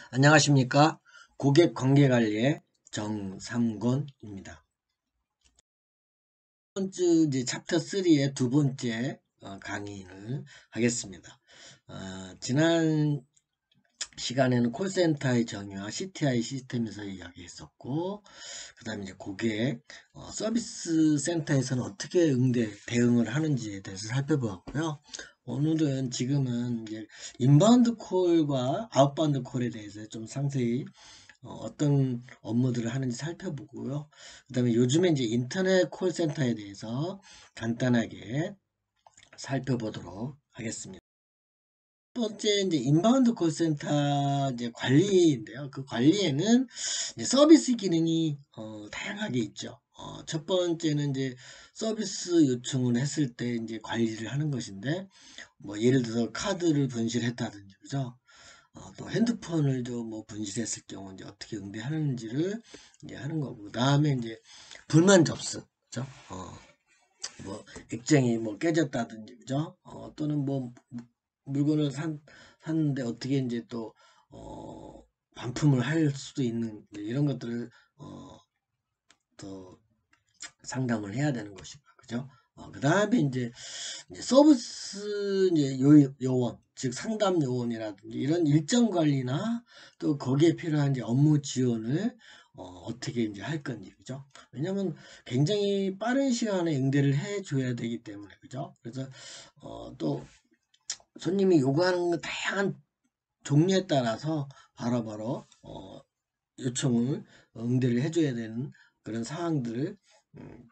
안녕하십니까? 고객 관계 관리의 정삼곤입니다. 번째 이제 챕터 3의 두 번째 강의를 하겠습니다. 지난 시간에는 콜센터의 정의와 CTI 시스템에서 이야기했었고, 그 다음에 이제 고객 서비스 센터에서는 어떻게 대응을 하는지에 대해서 살펴보았고요. 오늘은 지금은 이제 인바운드 콜과 아웃바운드 콜에 대해서 좀 상세히 어떤 업무들을 하는지 살펴보고요. 그 다음에 요즘에 이제 인터넷 콜센터에 대해서 간단하게 살펴보도록 하겠습니다. 첫 번째 이제 인바운드 콜센터 이제 관리인데요. 그 관리에는 이제 서비스 기능이 다양하게 있죠. 첫 번째는 이제 서비스 요청을 했을 때 이제 관리를 하는 것인데, 뭐 예를 들어서 카드를 분실했다든지, 그죠? 또 핸드폰을 좀 뭐 분실했을 경우 이제 어떻게 응대하는지를 이제 하는 거고, 그 다음에 이제 불만 접수, 그죠? 뭐 액정이 뭐 깨졌다든지, 그죠? 또는 뭐 물건을 샀는데 어떻게 이제 또 반품을 할 수도 있는 이런 것들을 또 상담을 해야 되는 것이고, 그죠? 그 다음에 이제 서비스 이제 요원, 즉 상담 요원이라든지 이런 일정 관리나 또 거기에 필요한 이제 업무 지원을 어떻게 이제 할 건지, 그죠? 왜냐면 굉장히 빠른 시간에 응대를 해줘야 되기 때문에, 그죠? 그래서 또 손님이 요구하는 다양한 종류에 따라서 바로바로 요청을 응대를 해줘야 되는 그런 상황들을 음,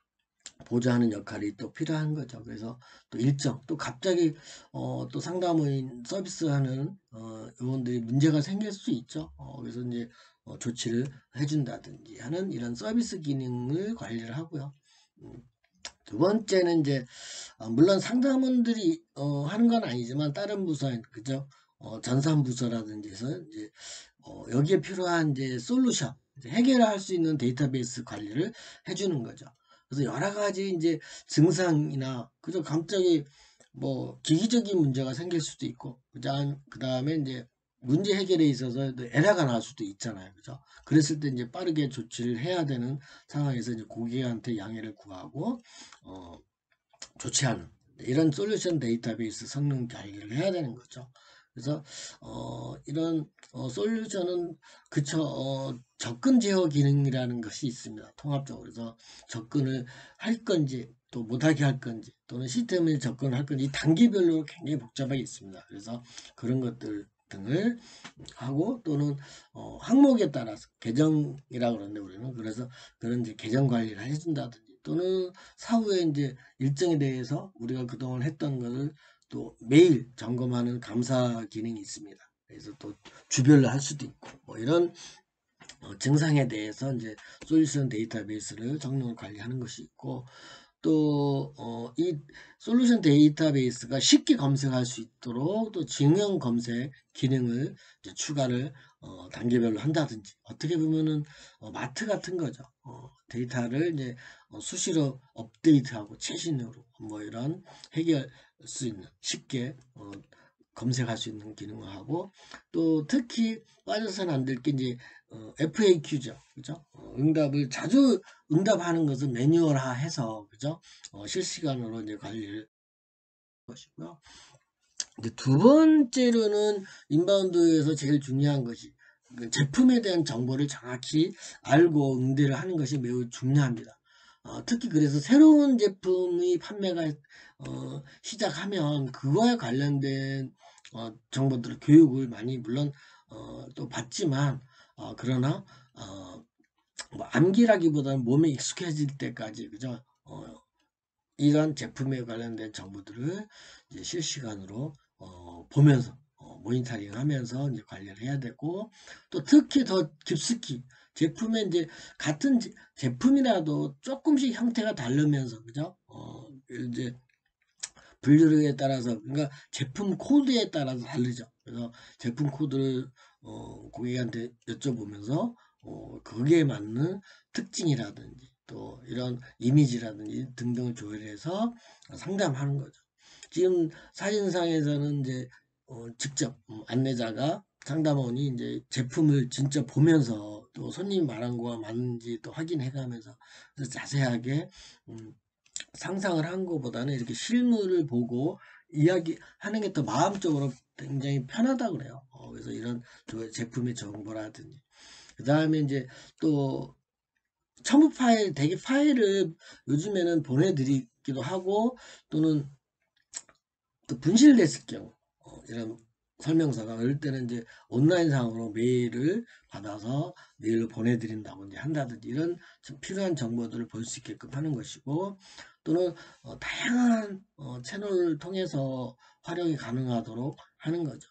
보좌하는 역할이 또 필요한 거죠. 그래서 또 일정, 또 갑자기 또 상담원 서비스하는 요원들이 문제가 생길 수 있죠. 그래서 이제 조치를 해준다든지 하는 이런 서비스 기능을 관리를 하고요. 음, 두 번째는 이제 물론 상담원들이 하는 건 아니지만 다른 부서인 그죠? 전산 부서라든지 해서 이제 여기에 필요한 이제 솔루션, 이제 해결할 수 있는 데이터베이스 관리를 해주는 거죠. 그래서 여러 가지 이제 증상이나 그저 갑자기 뭐 기기적인 문제가 생길 수도 있고, 그 다음에 이제 문제 해결에 있어서 에러가 날 수도 있잖아요. 그죠? 그랬을 때 이제 빠르게 조치를 해야 되는 상황에서 이제 고객한테 양해를 구하고, 어, 조치하는 이런 솔루션 데이터베이스 성능 관리를 해야 되는 거죠. 그래서 이런 솔루션은 그쵸 접근 제어 기능이라는 것이 있습니다. 통합적으로 그래서 접근을 할 건지 또 못하게 할 건지 또는 시스템에 접근을 할 건지 단계별로 굉장히 복잡하게 있습니다. 그래서 그런 것들 등을 하고 또는 항목에 따라서 계정이라고 그러는데 우리는 그래서 그런 이제 계정 관리를 해준다든지 또는 사후에 이제 일정에 대해서 우리가 그동안 했던 것을 또 매일 점검하는 감사 기능이 있습니다. 그래서 또 주별로 할 수도 있고 뭐 이런 증상에 대해서 이제 솔루션 데이터베이스를 성능을 관리하는 것이 있고 또 이 솔루션 데이터베이스가 쉽게 검색할 수 있도록 또 증명 검색 기능을 이제 추가를 단계별로 한다든지 어떻게 보면은 마트 같은 거죠. 데이터를 이제 수시로 업데이트하고 최신으로 뭐 이런 해결 수 있는 쉽게 검색할 수 있는 기능을 하고 또 특히 빠져서는 안 될 게 이제 FAQ죠. 그죠? 응답을 자주 응답하는 것은 매뉴얼화해서 그죠? 실시간으로 이제 관리를 것이고요. 이제 두 번째로는 인바운드에서 제일 중요한 것이 그 제품에 대한 정보를 정확히 알고 응대를 하는 것이 매우 중요합니다. 특히 그래서 새로운 제품이 판매가 시작하면 그거에 관련된 정보들을 교육을 많이 물론 또 받지만 그러나 뭐 암기라기보다는 몸에 익숙해질 때까지 그죠? 이런 제품에 관련된 정보들을 이제 실시간으로 보면서 모니터링하면서 이제 관리를 해야 되고 또 특히 더 깊숙이 제품에 이제 같은 제품이라도 조금씩 형태가 다르면서 그죠? 이제 분류에 따라서 그러니까 제품 코드에 따라서 다르죠. 그래서 제품 코드를 고객한테 여쭤보면서 거기에 맞는 특징이라든지 또 이런 이미지라든지 등등을 조율해서 상담하는 거죠. 지금 사진상에서는 이제 직접 안내자가 상담원이 이제 제품을 진짜 보면서 또 손님이 말한 거와 맞는지 또 확인해 가면서 자세하게 상상을 한 것보다는 이렇게 실물을 보고 이야기하는 게 더 마음적으로 굉장히 편하다 그래요. 그래서 이런 제품의 정보라든지 그 다음에 이제 또 첨부 파일, 대기 파일을 요즘에는 보내드리기도 하고 또는 또 분실됐을 경우 이런 설명서가 이럴 때는 이제 온라인상으로 메일을 받아서 메일로 보내드린다든지 한다든지 이런 필요한 정보들을 볼 수 있게끔 하는 것이고 또는 다양한 채널을 통해서 활용이 가능하도록 하는 거죠.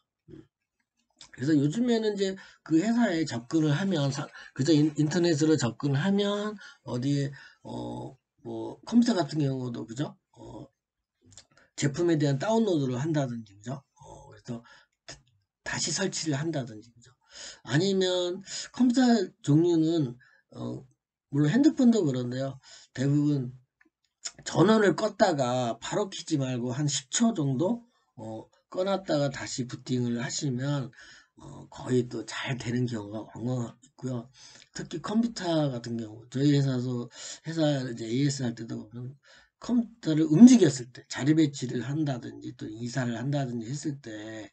그래서 요즘에는 이제 그 회사에 접근을 하면 그저 인터넷으로 접근을 하면 어디에 뭐 컴퓨터 같은 경우도 그죠? 제품에 대한 다운로드를 한다든지 그죠? 그래서 다시 설치를 한다든지 그죠? 아니면 컴퓨터 종류는 물론 핸드폰도 그런데요. 대부분 전원을 껐다가 바로 켜지 말고 한 10초 정도 꺼놨다가 다시 부팅을 하시면 거의 또 잘 되는 경우가 왕왕 있고요. 특히 컴퓨터 같은 경우 저희 회사 이제 AS 할 때도 보면 컴퓨터를 움직였을 때 자리 배치를 한다든지 또 이사를 한다든지 했을 때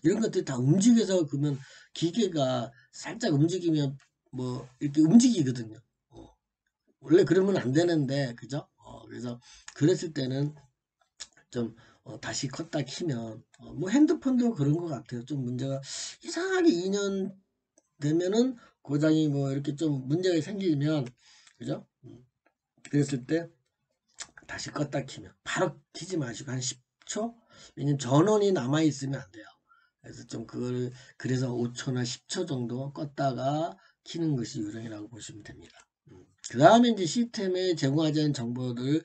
이런 것들이 다 움직여서 그러면 기계가 살짝 움직이면 뭐 이렇게 움직이거든요. 원래 그러면 안 되는데 그죠? 그래서 그랬을 때는 좀 다시 껐다 키면 뭐 핸드폰도 그런 것 같아요. 좀 문제가 이상하게 2년 되면은 고장이 뭐 이렇게 좀 문제가 생기면 그죠? 그랬을 때 다시 껐다 키면 바로 키지 마시고 한 10초? 왜냐면 전원이 남아 있으면 안 돼요. 그래서 좀 그걸 그래서 5초나 10초 정도 껐다가 키는 것이 요령이라고 보시면 됩니다. 그 다음에 이제 시스템에 제공하지 않은 정보를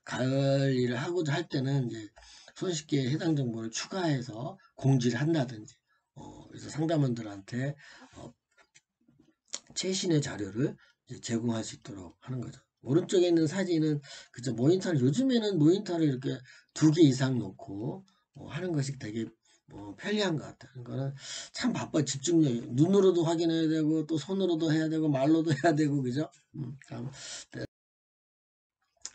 관리를 하고자 할 때는 이제 손쉽게 해당 정보를 추가해서 공지를 한다든지 그래서 상담원들한테 최신의 자료를 제공할 수 있도록 하는 거죠. 오른쪽에 있는 사진은 그저 모니터를 요즘에는 모니터를 이렇게 2개 이상 놓고 하는 것이 되게 편리한 것 같아요. 그거는 참 바빠 집중력이 눈으로도 확인해야 되고 또 손으로도 해야 되고 말로도 해야 되고 그죠?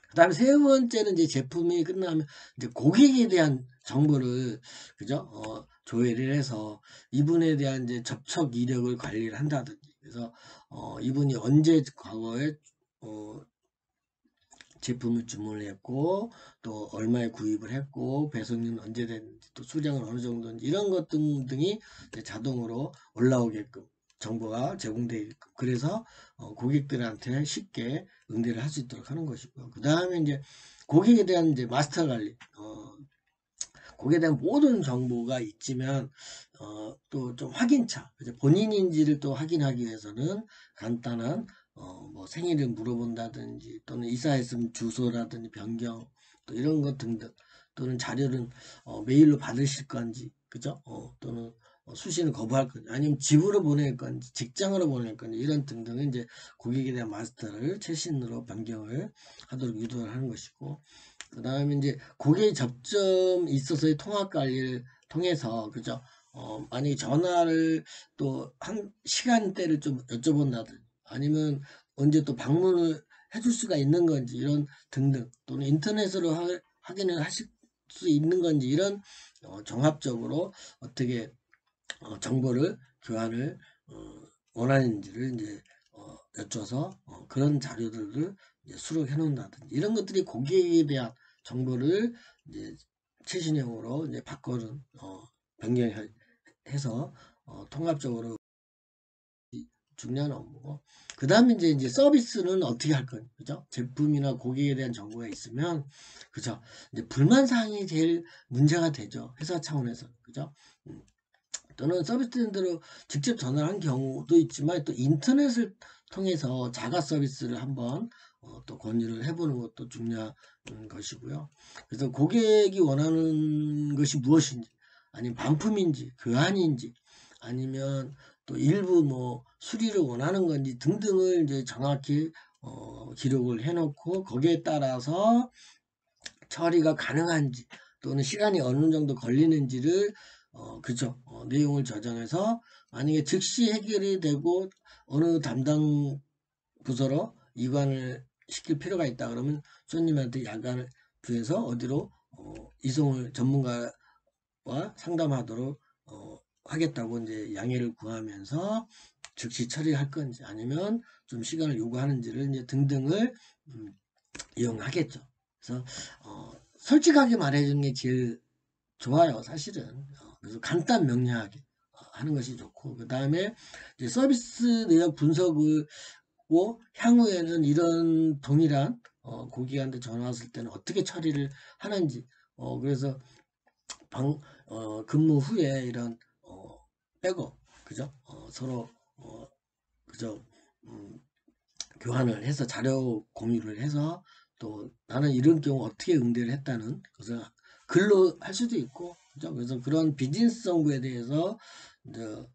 그다음에 세 번째는 이제 제품이 끝나면 이제 고객에 대한 정보를 그죠? 조회를 해서 이분에 대한 이제 접촉 이력을 관리를 한다든지 그래서 이분이 언제 과거에 어, 제품을 주문을 했고 또 얼마에 구입을 했고 배송료는 언제 됐는지 또 수량은 어느 정도인지 이런 것 등이 자동으로 올라오게끔 정보가 제공되게끔 그래서 고객들한테 쉽게 응대를 할 수 있도록 하는 것이고요. 그 다음에 이제 고객에 대한 이제 마스터 관리 고객에 대한 모든 정보가 있지만 또 좀 확인차 본인인지를 또 확인하기 위해서는 간단한 뭐 생일을 물어본다든지 또는 이사했으면 주소라든지 변경 또 이런 것 등등 또는 자료는 메일로 받으실 건지 그죠? 또는 수신을 거부할 건지 아니면 집으로 보낼 건지 직장으로 보낼 건지 이런 등등은 이제 고객에 대한 마스터를 최신으로 변경을 하도록 유도를 하는 것이고 그 다음에 이제 고객 접점 있어서의 통화 관리를 통해서 그죠? 만약에 전화를 또 한 시간대를 좀 여쭤본다든지 아니면 언제 또 방문을 해줄 수가 있는 건지 이런 등등 또는 인터넷으로 확인을 하실 수 있는 건지 이런 종합적으로 어떻게 정보를 교환을 원하는지를 이제 여쭤서 그런 자료들을 이제 수록해 놓는다든지 이런 것들이 고객에 대한 정보를 이제 최신형으로 이제 바꾸는 변경해서 통합적으로 중요한 업무고 그 다음에 이제 서비스는 어떻게 할 거냐 그죠 제품이나 고객에 대한 정보가 있으면 그죠 이제 불만 사항이 제일 문제가 되죠 회사 차원에서 그죠 또는 서비스 트렌드로 직접 전화를 한 경우도 있지만 또 인터넷을 통해서 자가 서비스를 한번 또 권유를 해보는 것도 중요한 것이고요. 그래서 고객이 원하는 것이 무엇인지 아니면 반품인지 교환인지 아니면 또 일부 뭐 수리를 원하는 건지 등등을 이제 정확히 기록을 해놓고 거기에 따라서 처리가 가능한지 또는 시간이 어느 정도 걸리는지를 그죠. 내용을 저장해서 만약에 즉시 해결이 되고 어느 담당 부서로 이관을 시킬 필요가 있다 그러면 손님한테 야간을 구해서 어디로 이송을 전문가와 상담하도록 하겠다고 이제 양해를 구하면서 즉시 처리할 건지 아니면 좀 시간을 요구하는지를 이제 등등을 이용하겠죠. 그래서 솔직하게 말해주는 게 제일 좋아요, 사실은. 그래서 간단 명료하게 하는 것이 좋고, 그 다음에 이제 서비스 내역 분석을 고 향후에는 이런 동일한 고객한테 전화 왔을 때는 어떻게 처리를 하는지, 그래서 근무 후에 이런 백업, 그죠? 서로 그죠? 음, 교환을 해서 자료 공유를 해서 또 나는 이런 경우 어떻게 응대를 했다는 것을 글로 할 수도 있고, 그죠? 그래서 그런 비즈니스 정보에 대해서 이제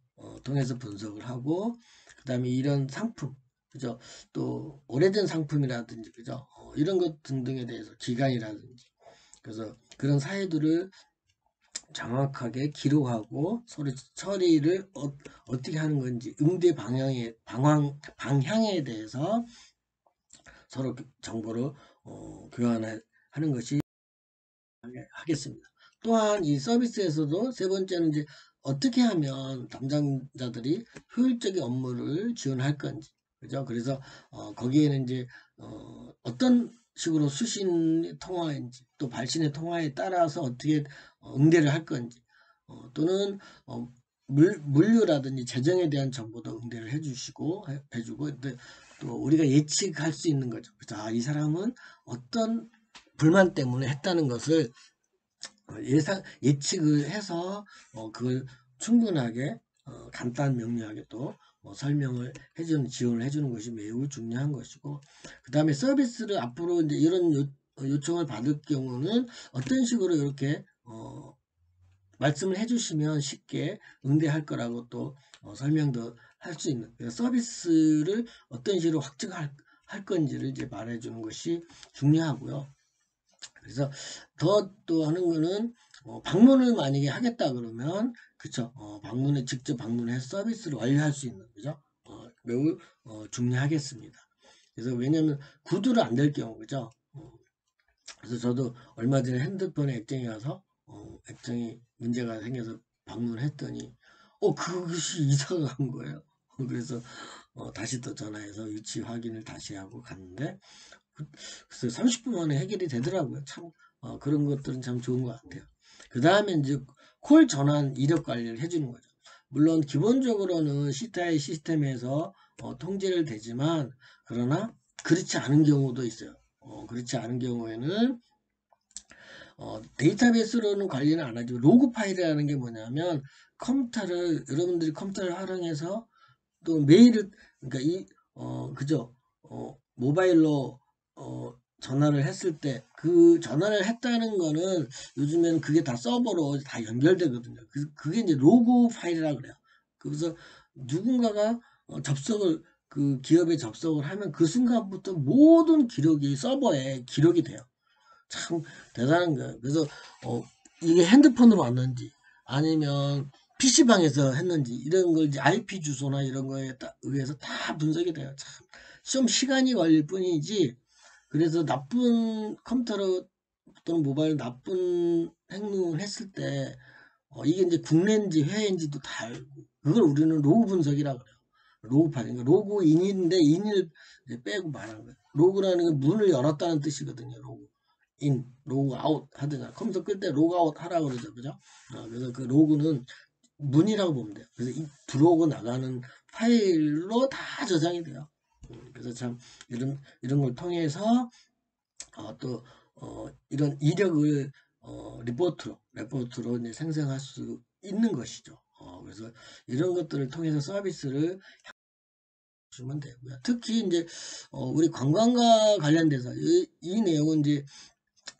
통해서 분석을 하고, 그 다음에 이런 상품, 그죠? 또 오래된 상품이라든지, 그죠? 이런 것 등등에 대해서 기간이라든지, 그래서 그런 사회들을 정확하게 기록하고 서로 처리를 어떻게 하는 건지 응대 방향에 대해서 서로 정보를 교환하는 것이 하겠습니다. 또한 이 서비스에서도 세 번째는 이제 어떻게 하면 담당자들이 효율적인 업무를 지원할 건지, 그죠? 그래서 거기에는 이제 어떤 식으로 수신 통화인지 또 발신의 통화에 따라서 어떻게 응대를 할 건지, 또는 물류라든지 재정에 대한 정보도 응대를 해주고 또 우리가 예측할 수 있는 거죠. 그래서 이 사람은 어떤 불만 때문에 했다는 것을 예측을 해서 그걸 충분하게 간단 명료하게 또 설명을 지원을 해주는 것이 매우 중요한 것이고, 그 다음에 서비스를 앞으로 이제 이런 요청을 받을 경우는 어떤 식으로 이렇게 말씀을 해주시면 쉽게 응대할 거라고 또 설명도 할 수 있는, 서비스를 어떤 식으로 확증할 건지를 이제 말해주는 것이 중요하고요. 그래서 더 또 하는 거는 방문을 만약에 하겠다 그러면 그쵸, 직접 방문해서 서비스를 완료할 수 있는, 그죠? 매우 중요하겠습니다. 그래서 왜냐면 구두를 안 될 경우, 그죠? 그래서 저도 얼마 전에 핸드폰에 액정이 와서 액정이 문제가 생겨서 방문을 했더니 그것이 이사가 간 거예요. 그래서 다시 또 전화해서 위치 확인을 다시 하고 갔는데 그래서 30분 만에 해결이 되더라고요. 참 그런 것들은 참 좋은 것 같아요. 그 다음에 이제 콜 전환 이력 관리를 해주는 거죠. 물론 기본적으로는 시타의 시스템에서 통제를 되지만 그러나 그렇지 않은 경우도 있어요. 그렇지 않은 경우에는 데이터베이스로는 관리는 안 하죠. 로그 파일이라는 게 뭐냐면 여러분들이 컴퓨터를 활용해서 또 메일을, 그러니까 그죠? 모바일로 전화를 했을 때 그 전화를 했다는 거는 요즘에는 그게 다 서버로 다 연결되거든요. 그게 이제 로그 파일이라고 그래요. 그래서 누군가가 그 기업에 접속을 하면 그 순간부터 모든 기록이 서버에 기록이 돼요. 참 대단한 거예요. 그래서 이게 핸드폰으로 왔는지 아니면 PC방에서 했는지 이런 걸 이제 IP 주소나 이런 거에 의해서 다 분석이 돼요. 참 좀 시간이 걸릴 뿐이지. 그래서 나쁜 컴퓨터로 또는 모바일 나쁜 행동을 했을 때 이게 이제 국내인지 해외인지도 다 알고, 그걸 우리는 로그 분석이라고 그래요. 로그 파일. 그러니까 로그인인데 인을 빼고 말하는 거예요. 로그라는 게 문을 열었다는 뜻이거든요. 로그. 로그 아웃 하든가 컴퓨터 끌 때 로그 아웃 하라고 그러죠. 그죠? 그래서 그 로그는 문이라고 보면 돼요. 그래서 들어오고 나가는 파일로 다 저장이 돼요. 그래서 참 이런 걸 통해서 또 이런 이력을 리포트로 이제 생성할 수 있는 것이죠. 그래서 이런 것들을 통해서 서비스를 주면 되고요. 특히 이제 우리 관광과 관련돼서 이 내용은 이제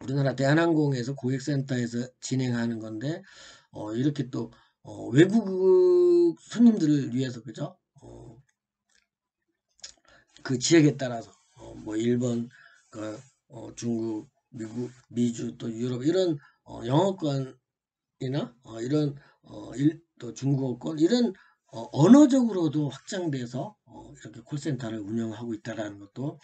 우리나라 대한항공에서 고객센터에서 진행하는 건데 이렇게 또 외국 손님들을 위해서, 그죠? 그 지역에 따라서 뭐 일본, 그 중국, 미국, 미주 또 유럽 이런 영어권이나 이런 또 중국어권 이런 언어적으로도 확장돼서 이렇게 콜센터를 운영하고 있다라는 것도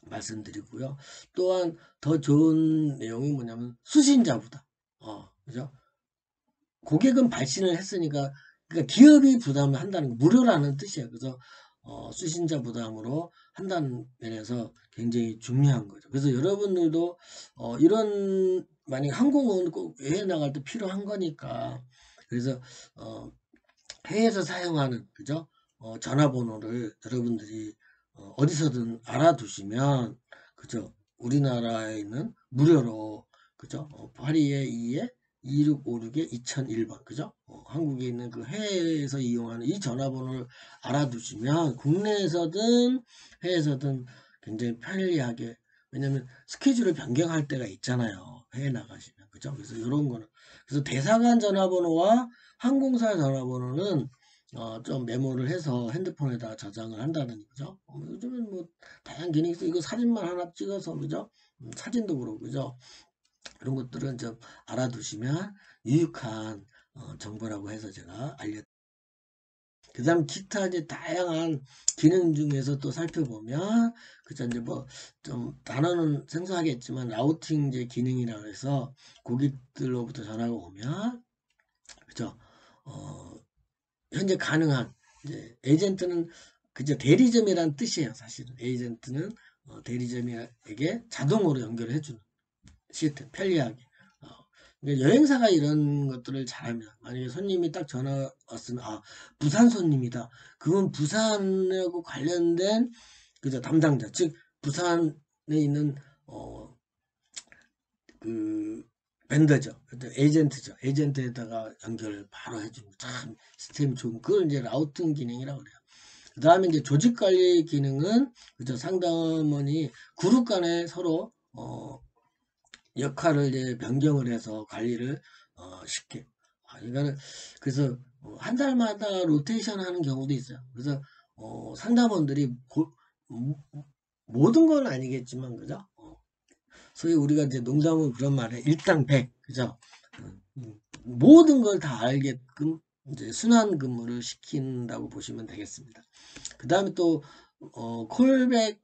말씀드리고요. 또한 더 좋은 내용이 뭐냐면 수신자부담. 그죠? 고객은 발신을 했으니까 그러니까 기업이 부담을 한다는 거, 무료라는 뜻이에요. 그래서 수신자 부담으로 한다는 면에서 굉장히 중요한 거죠. 그래서 여러분들도 이런 만약 항공은 꼭 여행 나갈 때 필요한 거니까 그래서 해외에서 사용하는 그죠? 전화번호를 여러분들이 어디서든 알아두시면 그죠? 우리나라에 있는 무료로 그죠? 82-2에 2656에 2001번 그죠? 한국에 있는 그 해외에서 이용하는 이 전화번호를 알아두시면 국내에서든 해외에서든 굉장히 편리하게 왜냐면 스케줄을 변경할 때가 있잖아요. 해외 나가시면 그죠? 그래서 이런 거는 그래서 대사관 전화번호와 항공사 전화번호는 좀 메모를 해서 핸드폰에다 저장을 한다든지 그죠? 요즘은 뭐 다양한 기능이 있어 이거 사진만 하나 찍어서 그죠? 사진도 그렇고 그죠? 이런 것들은 좀 알아두시면 유익한 정보라고 해서 제가 그 다음 기타 이제 다양한 기능 중에서 또 살펴보면 그죠 이제 뭐 좀 단어는 생소하겠지만 라우팅 이제 기능이라고 해서 고객들로부터 전화가 오면 그죠 현재 가능한 이제 에이전트는 그저 대리점이란 뜻이에요. 사실은 에이전트는 대리점에게 자동으로 연결을 해주는 시스템 편리하게. 어, 그러니까 여행사가 이런 것들을 잘합니다. 만약에 손님이 딱 전화 왔으면 부산 손님이다. 그건 부산하고 관련된 그저 담당자 즉 부산에 있는 어, 그 벤더죠. 에이전트죠. 에이전트에다가 연결을 바로 해주는 참 시스템이 좋은 그걸 이제 라우팅 기능이라고 그래요. 그 다음에 이제 조직 관리 기능은 그죠 상담원이 그룹 간에 서로 역할을 이제 변경을 해서 관리를 쉽게 이거는 그래서 한 달마다 로테이션 하는 경우도 있어요. 그래서 상담원들이 모든 건 아니겠지만 그죠? 소위 우리가 이제 농담으로 그런 말에 일당백 그죠? 모든 걸 다 알게끔 이제 순환 근무를 시킨다고 보시면 되겠습니다. 그 다음에 또 콜백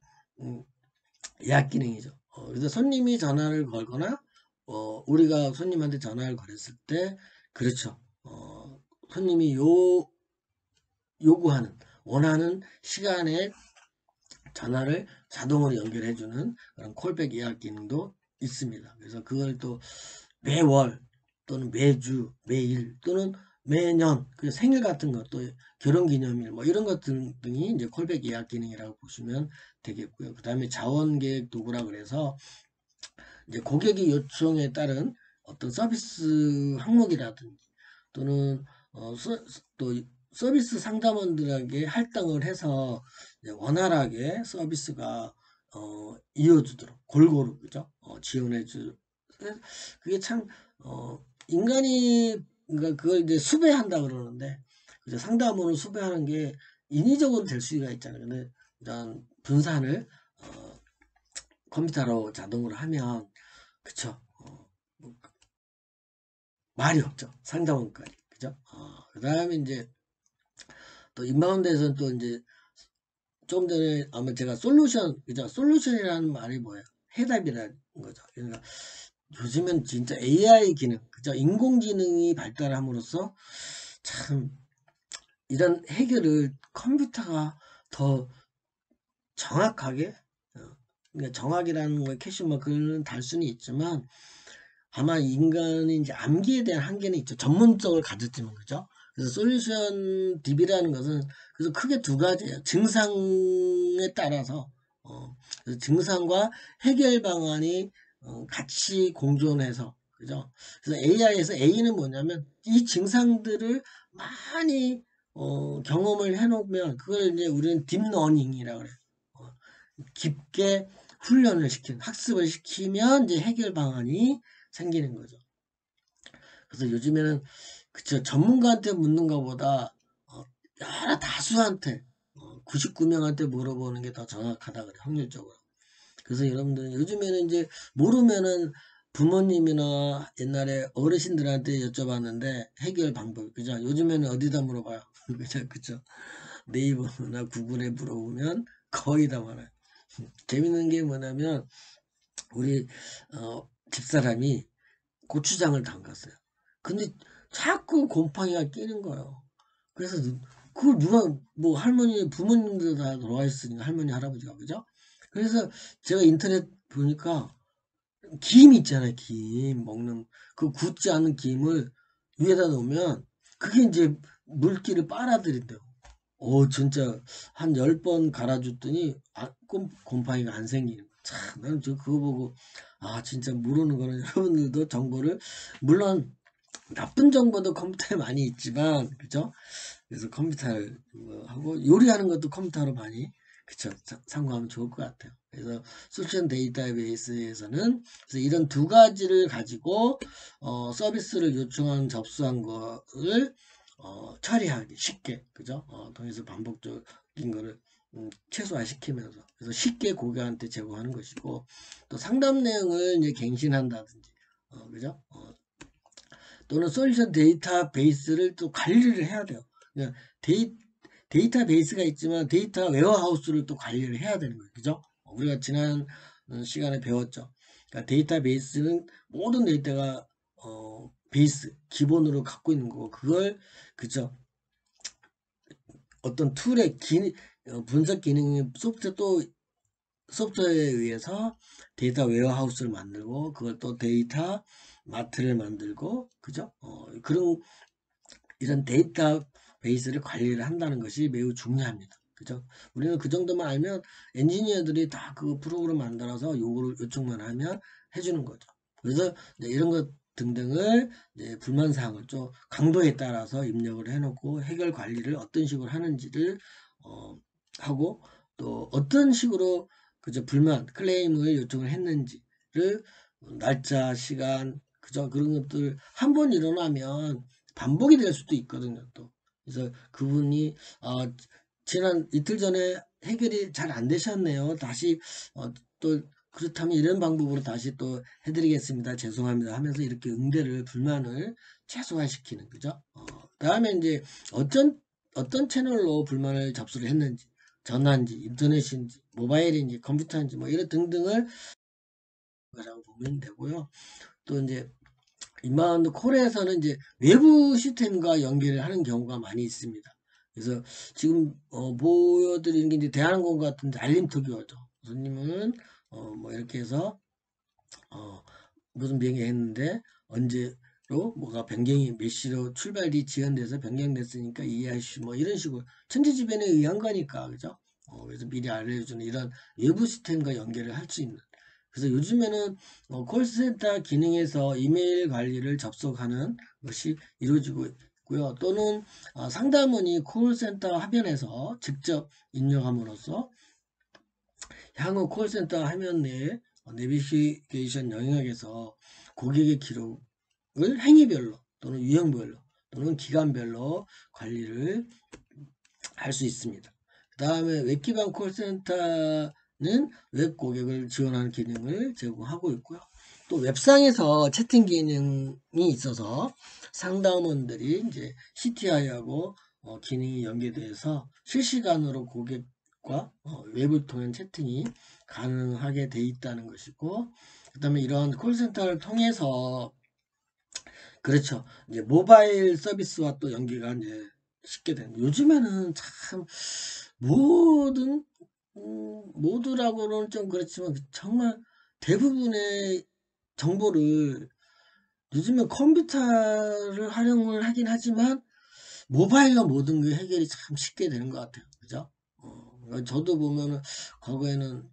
예약 기능이죠. 그래서 손님이 전화를 걸거나 우리가 손님한테 전화를 걸었을 때 그렇죠. 손님이 요구하는 원하는 시간에 전화를 자동으로 연결해주는 그런 콜백 예약 기능도 있습니다. 그래서 그걸 또 매월 또는 매주, 매일 또는 매년 그 생일 같은 것도 결혼기념일 뭐 이런 것 등이 이제 콜백 예약 기능이라고 보시면 되겠고요. 그 다음에 자원계획 도구라 그래서 이제 고객의 요청에 따른 어떤 서비스 항목이라든지 또는 또 서비스 상담원들에게 할당을 해서 원활하게 서비스가 이어지도록 골고루 그죠? 지원해주 그게 참 인간이 그러니까 그걸 이제 수배한다 그러는데 그죠? 상담원을 수배하는 게 인위적으로 될 수가 있잖아요. 근데 이런 분산을 컴퓨터로 자동으로 하면 그쵸? 뭐 말이 없죠. 상담원까지 그죠? 그 다음에 이제 또 인바운드에서는 또 이제 좀 전에 아마 제가 솔루션 그죠? 솔루션이라는 말이 뭐예요? 해답이라는 거죠. 그러니까 요즘엔 진짜 AI 기능 그죠? 인공지능이 발달함으로써 참 이런 해결을 컴퓨터가 더 정확하게 그러니까 정확이라는 걸 캐시마크는 달 수는 있지만 아마 인간이 이제 암기에 대한 한계는 있죠. 전문성을 가졌지만 그죠? 그래서 솔루션 DB라는 것은 그래서 크게 두 가지예요. 증상에 따라서 그래서 증상과 해결 방안이 같이 공존해서 그죠? 그래서 AI에서 A는 뭐냐면 이 증상들을 많이 경험을 해놓으면 그걸 이제 우리는 딥러닝이라고 그래요. 어, 깊게 훈련을 시키는 학습을 시키면 이제 해결 방안이 생기는 거죠. 그래서 요즘에는 그쵸 전문가한테 묻는 것보다 여러 다수한테 99명한테 물어보는 게 더 정확하다 그래 확률적으로. 그래서 여러분들 요즘에는 이제 모르면은 부모님이나 옛날에 어르신들한테 여쭤봤는데 해결 방법, 그죠? 요즘에는 어디다 물어봐요? 그죠? 그죠? 네이버나 구글에 물어보면 거의 다 많아요. 재밌는 게 뭐냐면, 우리, 집사람이 고추장을 담갔어요. 근데 자꾸 곰팡이가 끼는 거예요. 그래서 그걸 누가, 뭐 할머니, 부모님들 다 돌아와 있으니까 할머니, 할아버지가, 그죠? 그래서 제가 인터넷 보니까 김 있잖아요. 김 먹는 그 굳지 않은 김을 위에다 놓으면 그게 이제 물기를 빨아들인대요. 진짜 한 10번 갈아줬더니 곰팡이가 안 생기는 거야. 참, 나는 그거 보고 진짜 모르는 거는 여러분들도 정보를, 물론 나쁜 정보도 컴퓨터에 많이 있지만, 그죠? 그래서 컴퓨터를 하고 요리하는 것도 컴퓨터로 많이, 그쵸, 참고하면 좋을 것 같아요. 그래서 솔루션 데이터베이스에서는 그래서 이런 두 가지를 가지고 서비스를 요청한 접수한 거를 처리하기 쉽게, 그죠? 통해서 반복적인 거를 최소화시키면서, 그래서 쉽게 고객한테 제공하는 것이고, 또 상담 내용을 이제 갱신한다든지, 그죠? 또는 솔루션 데이터베이스를 또 관리를 해야 돼요. 그냥 데이터베이스가 있지만 데이터 웨어하우스를 또 관리를 해야 되는 거예요. 그죠? 우리가 지난 시간에 배웠죠. 그러니까 데이터베이스는 모든 데이터가 베이스, 기본으로 갖고 있는 거고, 그걸, 그죠? 어떤 툴의 분석 기능의 소프트웨어에 의해서 데이터 웨어하우스를 만들고, 그걸 또 데이터 마트를 만들고, 그죠? 이런 데이터 베이스를 관리를 한다는 것이 매우 중요합니다. 그죠? 우리는 그 정도만 알면 엔지니어들이 다 그 프로그램 만들어서 요청만 하면 해주는 거죠. 그래서 이런 것 등등을 불만 사항을 좀 강도에 따라서 입력을 해놓고 해결 관리를 어떤 식으로 하는지를 하고, 또 어떤 식으로 그저 불만 클레임을 요청을 했는지를 날짜, 시간, 그죠? 그런 것들 한 번 일어나면 반복이 될 수도 있거든요, 또. 그래서 그분이 지난 이틀 전에 해결이 잘 안 되셨네요. 다시 또 그렇다면 이런 방법으로 다시 또 해드리겠습니다. 죄송합니다. 하면서 이렇게 불만을 최소화시키는, 그죠? 그다음에 이제 어떤 채널로 불만을 접수를 했는지, 전화인지, 인터넷인지, 모바일인지, 컴퓨터인지, 뭐 이런 등등을 라고 보면 되고요. 또 이제 인바운드 콜에서는 이제 외부 시스템과 연결을 하는 경우가 많이 있습니다. 그래서 지금 보여드리는 게 이제 대한항공 같은 알림톡이 오죠. 손님은 뭐 이렇게 해서 무슨 비행기 했는데 언제로 뭐가 변경이 몇 시로 출발이 지연돼서 변경됐으니까 이해하시오, 뭐 이런 식으로 천지지변에 의한 거니까, 그죠? 그래서 미리 알려주는 이런 외부 시스템과 연결을 할 수 있는, 그래서 요즘에는 콜센터 기능에서 이메일 관리를 접속하는 것이 이루어지고 있고요. 또는 상담원이 콜센터 화면에서 직접 입력함으로써 향후 콜센터 화면 내 내비게이션 영역에서 고객의 기록을 행위별로 또는 유형별로 또는 기간별로 관리를 할 수 있습니다. 그 다음에 웹기반 콜센터는 웹 고객을 지원하는 기능을 제공하고 있고요. 또 웹상에서 채팅 기능이 있어서 상담원들이 이제 CTI하고 기능이 연계돼서 실시간으로 고객과 웹을 통한 채팅이 가능하게 돼 있다는 것이고, 그 다음에 이러한 콜센터를 통해서, 그렇죠, 이제 모바일 서비스와 또 연계가 이제 쉽게 되는, 요즘에는 참 모든 모두라고는 좀 그렇지만 정말 대부분의 정보를 요즘에 컴퓨터를 활용을 하긴 하지만 모바일로 모든 게 해결이 참 쉽게 되는 것 같아요. 그죠? 저도 보면은 과거에는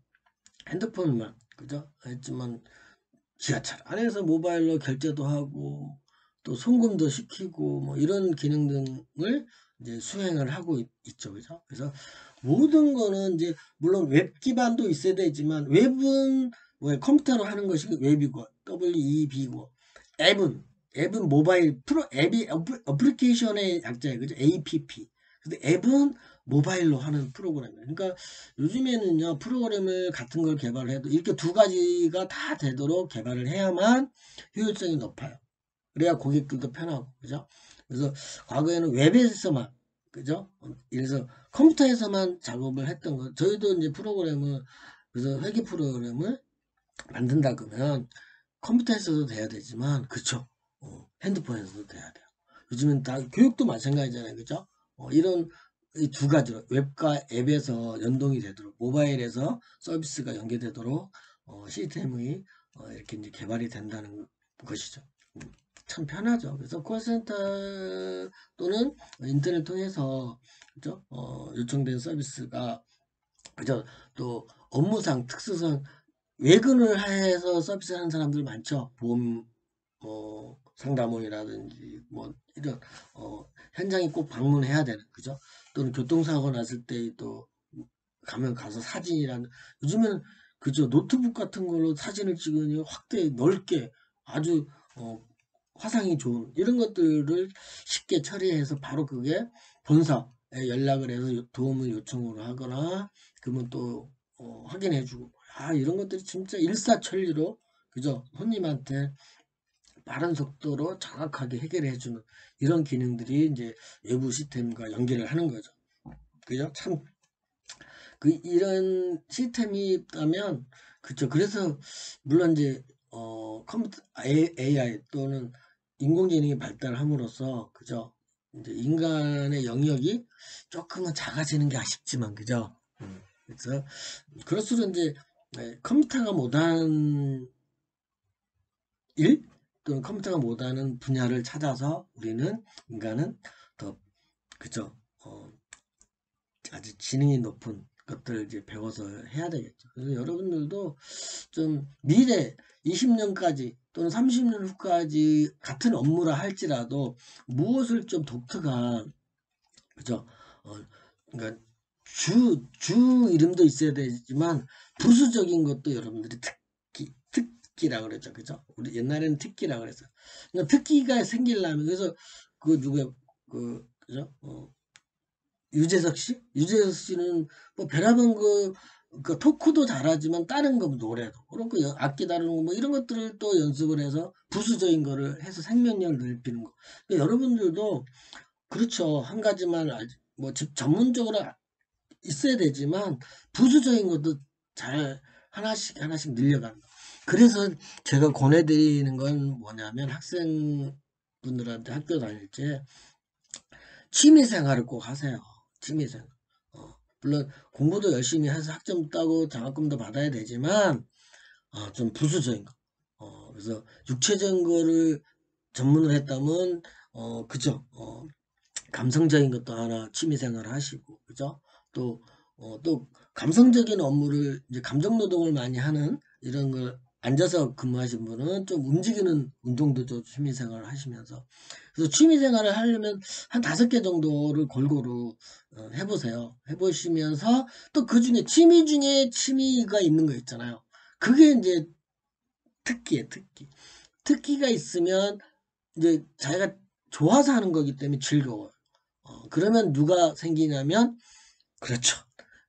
핸드폰만, 그죠? 했지만 지하철 안에서 모바일로 결제도 하고 또 송금도 시키고 뭐 이런 기능 등을 이제 수행을 하고 있죠. 그죠? 그래서 모든 거는 이제 물론 웹 기반도 있어야 되지만 웹은 컴퓨터로 하는 것이 웹이고 WEB고, 앱은 모바일 앱이 어플리케이션의 약자예요. 그죠? APP. 근데 앱은 모바일로 하는 프로그램이에요. 그러니까 요즘에는요, 프로그램을 같은 걸 개발해도 이렇게 두 가지가 다 되도록 개발을 해야만 효율성이 높아요. 그래야 고객들도 편하고, 그죠? 그래서 과거에는 웹에서만, 그죠? 이래서 컴퓨터에서만 작업을 했던 거, 저희도 이제 프로그램을, 그래서 회계 프로그램을 만든다 그러면 컴퓨터에서도 돼야 되지만, 그쵸? 핸드폰에서도 돼야 돼요. 요즘은 다 교육도 마찬가지잖아요, 그죠? 이런 이 두 가지로 웹과 앱에서 연동이 되도록 모바일에서 서비스가 연계되도록 시스템이 이렇게 이제 개발이 된다는 것이죠. 참 편하죠. 그래서 콜센터 또는 인터넷 통해서 그죠? 요청된 서비스가 그죠? 또 업무상 특수성 외근을 해서 서비스하는 사람들 많죠. 보험 상담원이라든지 뭐 이런 현장에 꼭 방문해야 되는 그죠? 또는 교통사고 났을 때 또 가면 가서 사진이라는 요즘에는 그죠? 노트북 같은 걸로 사진을 찍으니 확대 넓게 아주 어, 화상이 좋은 이런 것들을 쉽게 처리해서 바로 그게 본사에 연락을 해서 도움을 요청을 하거나 그러면 또 확인해주고 이런 것들이 진짜 일사천리로 그죠? 손님한테 빠른 속도로 정확하게 해결해주는 이런 기능들이 이제 외부 시스템과 연결을 하는 거죠. 그죠? 참, 이런 시스템이 있다면, 그쵸. 그래서, 물론 이제, 컴퓨터, AI 또는 인공지능이 발달함으로써, 그죠? 이제 인간의 영역이 조금은 작아지는 게 아쉽지만, 그죠? 그래서, 그럴수록 이제, 컴퓨터가 못한 일 또는 컴퓨터가 못하는 분야를 찾아서 우리는 인간은 더 그죠 아주 지능이 높은 것들을 이제 배워서 해야 되겠죠. 그래서 여러분들도 좀 미래 20년까지 또는 30년 후까지 같은 업무라 할지라도 무엇을 좀 독특한 그죠 그러니까 주 이름도 있어야 되지만 부수적인 것도 여러분들이 특기라 그랬죠. 그죠? 우리 옛날에는 특기라 그랬어요. 그러니까 특기가 생기려면 그래서 그 누구야 그죠? 유재석 씨? 유재석 씨는 뭐 별하면 그 토크도 잘하지만 다른 거 노래도 그렇고 악기 다루는 거 뭐 이런 것들을 또 연습을 해서 부수적인 거를 해서 생명력을 넓히는 거. 그러니까 여러분들도 그렇죠. 한 가지만 뭐 전문적으로 있어야 되지만 부수적인 것도 잘 하나씩 하나씩 늘려간다. 그래서 제가 권해드리는 건 뭐냐면 학생분들한테 학교 다닐 때 취미생활을 꼭 하세요. 취미생활. 물론 공부도 열심히 해서 학점 따고 장학금도 받아야 되지만 좀 부수적인 거. 그래서 육체적인 거를 전문을 했다면 그죠. 감성적인 것도 하나 취미생활을 하시고 그죠? 또 감성적인 업무를 이제 감정 노동을 많이 하는 이런 걸 앉아서 근무하신 분은 좀 움직이는 운동도 좀 취미생활을 하시면서 그래서 취미생활을 하려면 한 5개 정도를 골고루 해보세요. 해보시면서 또 그 중에 취미 중에 취미가 있는 거 있잖아요. 그게 이제 특기예요, 특기. 특기가 있으면 이제 자기가 좋아서 하는 거기 때문에 즐거워요. 그러면 누가 생기냐면 그렇죠.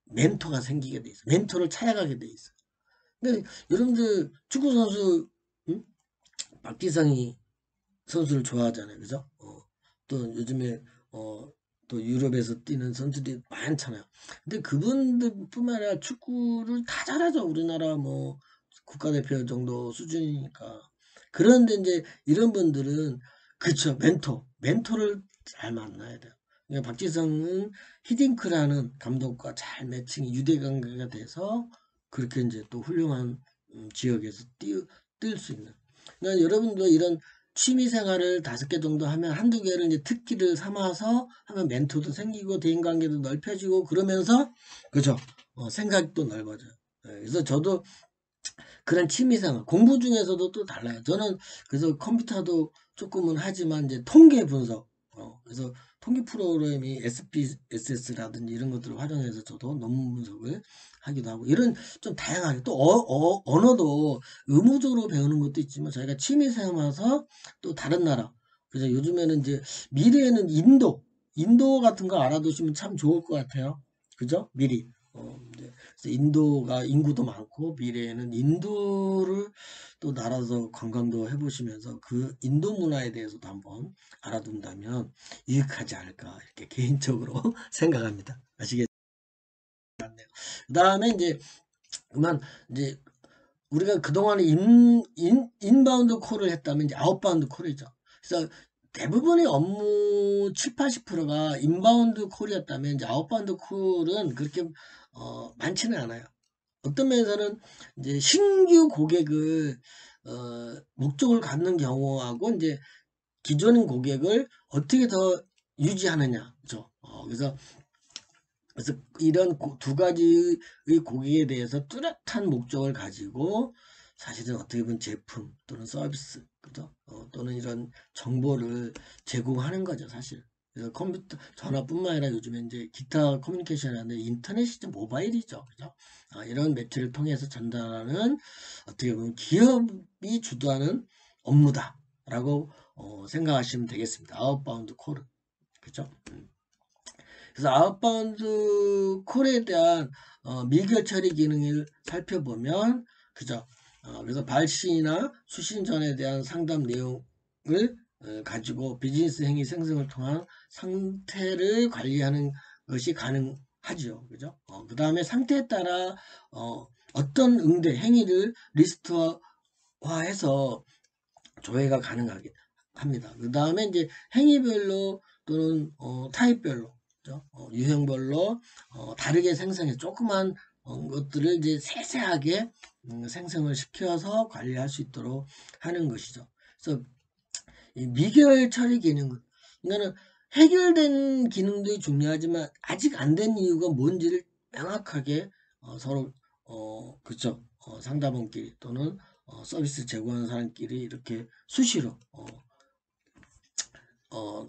멘토가 생기게 돼 있어요. 멘토를 찾아가게 돼 있어요. 근데 여러분들 축구 선수 박지성이 선수를 좋아하잖아요. 그죠? 또 요즘에 또 유럽에서 뛰는 선수들이 많잖아요. 근데 그분들뿐만 아니라 축구를 다 잘하죠. 우리나라 뭐 국가대표 정도 수준이니까. 그런데 이제 이런 분들은 그쵸 멘토를 잘 만나야 돼요. 그러니까 박지성은 히딩크라는 감독과 잘 매칭이 유대관계가 돼서 그렇게 이제 또 훌륭한 지역에서 뛸 수 있는. 그러니까 여러분도 이런 취미 생활을 5개 정도 하면 한두 개를 이제 특기를 삼아서 하면 멘토도 생기고 대인관계도 넓혀지고 그러면서 그죠? 생각도 넓어져요. 그래서 저도 그런 취미생활, 공부 중에서도 또 달라요. 저는 그래서 컴퓨터도 조금은 하지만 이제 통계 분석, 그래서 통계 프로그램이 SPSS라든지 이런 것들을 활용해서 저도 논문 분석을 하기도 하고, 이런 좀 다양하게 또 언어도 의무적으로 배우는 것도 있지만 저희가 취미 삼아서 또 다른 나라, 그래서 요즘에는 이제 미래에는 인도, 인도 같은 거 알아두시면 참 좋을 것 같아요. 그죠? 미리. 그래서 인도가 인구도 많고 미래에는 인도를 또 나라에서 관광도 해보시면서 그 인도 문화에 대해서도 한번 알아둔다면 유익하지 않을까 이렇게 개인적으로 생각합니다. 아시겠죠? 그 다음에 이제 그만 이제 우리가 그동안 인바운드 콜을 했다면 이제 아웃바운드 콜이죠. 그래서 대부분의 업무 7, 80%가 인바운드 콜이었다면 이제 아웃바운드 콜은 그렇게 많지는 않아요. 어떤 면에서는 이제 신규 고객을 목적을 갖는 경우하고 이제 기존 고객을 어떻게 더 유지하느냐, 그죠? 그래서 이런 두 가지의 고객에 대해서 뚜렷한 목적을 가지고 사실은 어떻게 보면 제품 또는 서비스, 그죠? 또는 이런 정보를 제공하는 거죠, 사실. 그래서 컴퓨터, 전화뿐만 아니라 요즘에 이제 기타 커뮤니케이션이 하는데 인터넷이죠, 모바일이죠, 그죠? 이런 매체를 통해서 전달하는 어떻게 보면 기업이 주도하는 업무다라고 생각하시면 되겠습니다. 아웃바운드 콜은, 그죠? 그래서 아웃바운드 콜에 대한 미결 처리 기능을 살펴보면 그죠? 그래서 발신이나 수신 전에 대한 상담 내용을 가지고 비즈니스 행위 생성을 통한 상태를 관리하는 것이 가능하죠. 그죠? 그 다음에 상태에 따라 어떤 응대 행위를 리스트화해서 조회가 가능하게 합니다. 그 다음에 이제 행위별로 또는 타입별로 그죠? 유형별로 다르게 생성해 조그만 것들을 이제 세세하게 생성을 시켜서 관리할 수 있도록 하는 것이죠. 그래서 이 미결 처리 기능은 이거는 해결된 기능도 중요하지만 아직 안 된 이유가 뭔지를 명확하게 서로 그쵸 상담원끼리 또는 서비스 제공하는 사람끼리 이렇게 수시로 어,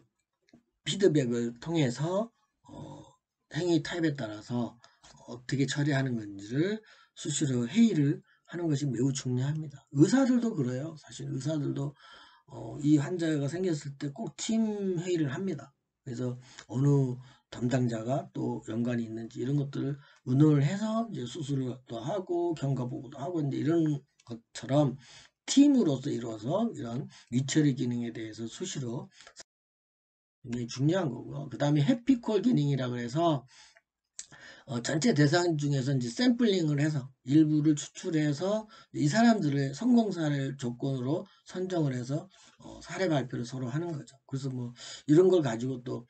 피드백을 통해서 행위 타입에 따라서 어떻게 처리하는 건지를 수시로 회의를 하는 것이 매우 중요합니다. 의사들도 그래요. 사실 의사들도 이 환자가 생겼을 때 꼭 팀 회의를 합니다. 그래서 어느 담당자가 또 연관이 있는지 이런 것들을 의논을 해서 이제 수술을 또 하고 경과 보고도 하고 이제 이런 것처럼 팀으로서 이루어서 이런 위처리 기능에 대해서 수시로 굉장히 중요한 거고요. 그 다음에 해피콜 기능이라고 해서 전체 대상 중에서 이제 샘플링을 해서 일부를 추출해서 이 사람들의 성공 사례를 조건으로 선정을 해서 사례 발표를 서로 하는 거죠. 그래서 뭐 이런 걸 가지고 또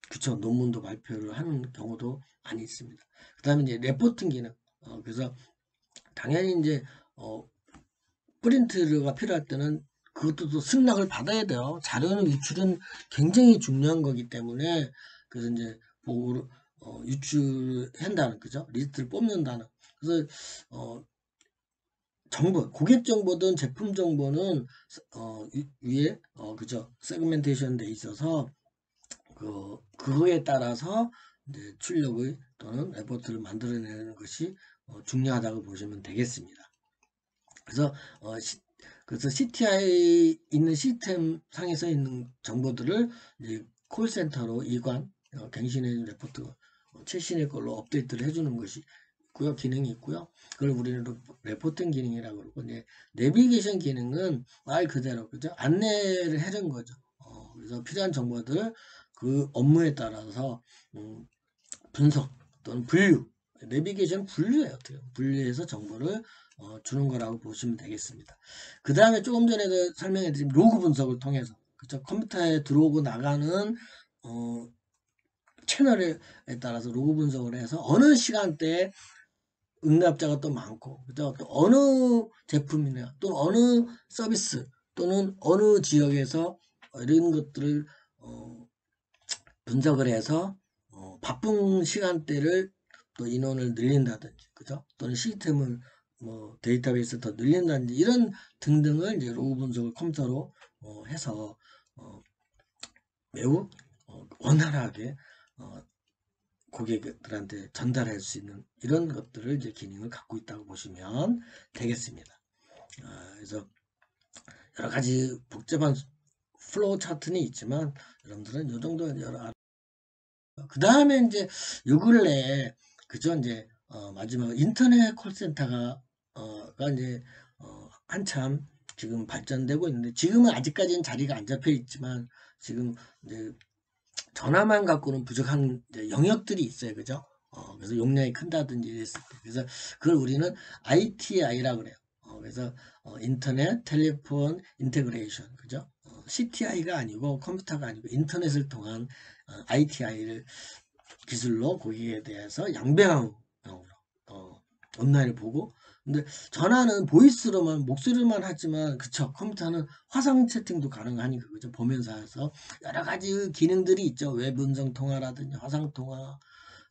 그쵸 논문도 발표를 하는 경우도 많이 있습니다. 그 다음에 이제 레포팅 기능. 그래서 당연히 이제 프린트가 필요할 때는 그것도 또 승낙을 받아야 돼요. 자료는 유출은 굉장히 중요한 거기 때문에 그래서 이제 보고를 유출한다는 그죠? 리스트를 뽑는다는. 그래서 정보, 고객 정보든 제품 정보는 위에 그죠? 세그멘테이션 돼 있어서 그거에 따라서 이제 출력을 또는 레포트를 만들어내는 것이 중요하다고 보시면 되겠습니다. 그래서 그래서 CTI 있는 시스템 상에서 있는 정보들을 이제 콜센터로 이관 갱신의 레포트 최신의 걸로 업데이트를 해주는 것이 있고요. 기능이 있고요. 그걸 우리는 레포팅 기능이라고 그러고 이제 내비게이션 기능은 말 그대로 그죠? 안내를 해준 거죠. 그래서 필요한 정보들 그 업무에 따라서 분석 또는 분류 내비게이션 분류예요. 어떻게 분류해서 정보를 주는 거라고 보시면 되겠습니다. 그 다음에 조금 전에도 설명해 드린 로그 분석을 통해서 그쵸? 컴퓨터에 들어오고 나가는 채널에 따라서 로그 분석을 해서 어느 시간대에 응답자가 또 많고 그죠? 또 어느 제품이나 또 어느 서비스 또는 어느 지역에서 이런 것들을 분석을 해서 바쁜 시간대를 또 인원을 늘린다든지 그죠? 또는 시스템을 뭐 데이터베이스 더 늘린다든지 이런 등등을 이제 로그 분석을 컴퓨터로 해서 매우 원활하게 고객들한테 전달할 수 있는 이런 것들을 이제 기능을 갖고 있다고 보시면 되겠습니다. 그래서 여러 가지 복잡한 플로우 차트는 있지만 여러분들은 요 정도 그다음에 인제 요 근래에 그죠? 인제 마지막 인터넷 콜센터가 가 인제 한참 지금 발전되고 있는데 지금은 아직까지는 자리가 안 잡혀 있지만 지금 이제 전화만 갖고는 부족한 이제 영역들이 있어요. 그죠? 그래서 용량이 큰다든지 이랬을 때. 그래서 그걸 우리는 ITI라 그래요. 그래서 인터넷 텔레폰 인테그레이션. 그죠? CTI가 아니고 컴퓨터가 아니고 인터넷을 통한 ITI를 기술로 고객에 대해서 양배강으로 온라인을 보고 근데 전화는 보이스로만 목소리만 하지만 그쵸 컴퓨터는 화상 채팅도 가능하니까 그죠 보면서 해서 여러 가지 기능들이 있죠 웹 음성 통화라든지 화상 통화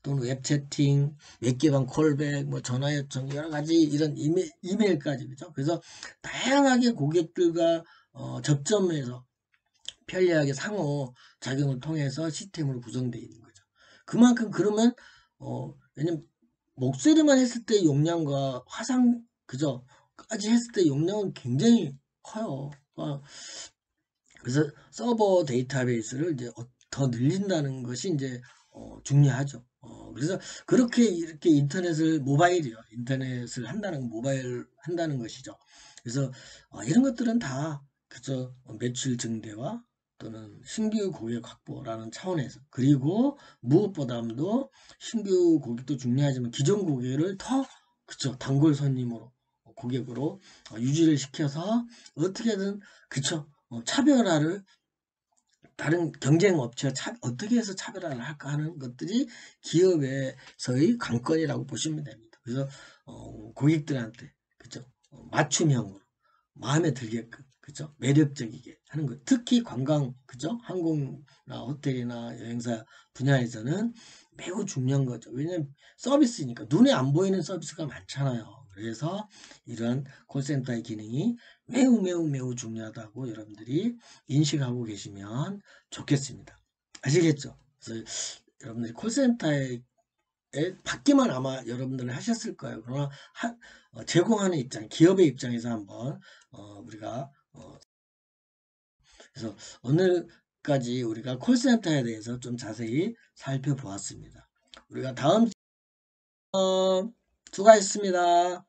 또는 웹 채팅 웹기반 콜백 뭐 전화 요청 여러 가지 이런 이메일까지 그죠 그래서 다양하게 고객들과 접점해서 편리하게 상호 작용을 통해서 시스템으로 구성되어 있는 거죠. 그만큼 그러면 왜냐면 목소리만 했을 때 용량과 화상 그죠? 까지 했을 때 용량은 굉장히 커요. 그래서 서버 데이터베이스를 이제 더 늘린다는 것이 이제 중요하죠. 그래서 그렇게 이렇게 인터넷을 모바일이요. 인터넷을 한다는 모바일 한다는 것이죠. 그래서 이런 것들은 다 그저 매출 증대와 또는 신규 고객 확보라는 차원에서 그리고 무엇보다도 신규 고객도 중요하지만 기존 고객을 더 그쵸 단골 손님으로 고객으로 유지를 시켜서 어떻게든 그쵸 차별화를 다른 경쟁 업체와 어떻게 해서 차별화를 할까 하는 것들이 기업에서의 관건이라고 보시면 됩니다. 그래서 고객들한테 그죠 맞춤형으로 마음에 들게끔 그죠 매력적이게 하는 것 특히 관광 그죠 항공이나 호텔이나 여행사 분야에서는 매우 중요한 거죠. 왜냐면 서비스니까 눈에 안 보이는 서비스가 많잖아요. 그래서 이런 콜센터의 기능이 매우 중요하다고 여러분들이 인식하고 계시면 좋겠습니다. 아시겠죠? 그래서 여러분들이 콜센터에 받기만 아마 여러분들은 하셨을 거예요. 그러나 제공하는 입장, 기업의 입장에서 한번 우리가 그래서 오늘까지 우리가 콜센터에 대해서 좀 자세히 살펴보았습니다. 우리가 다음 수고하셨습니다.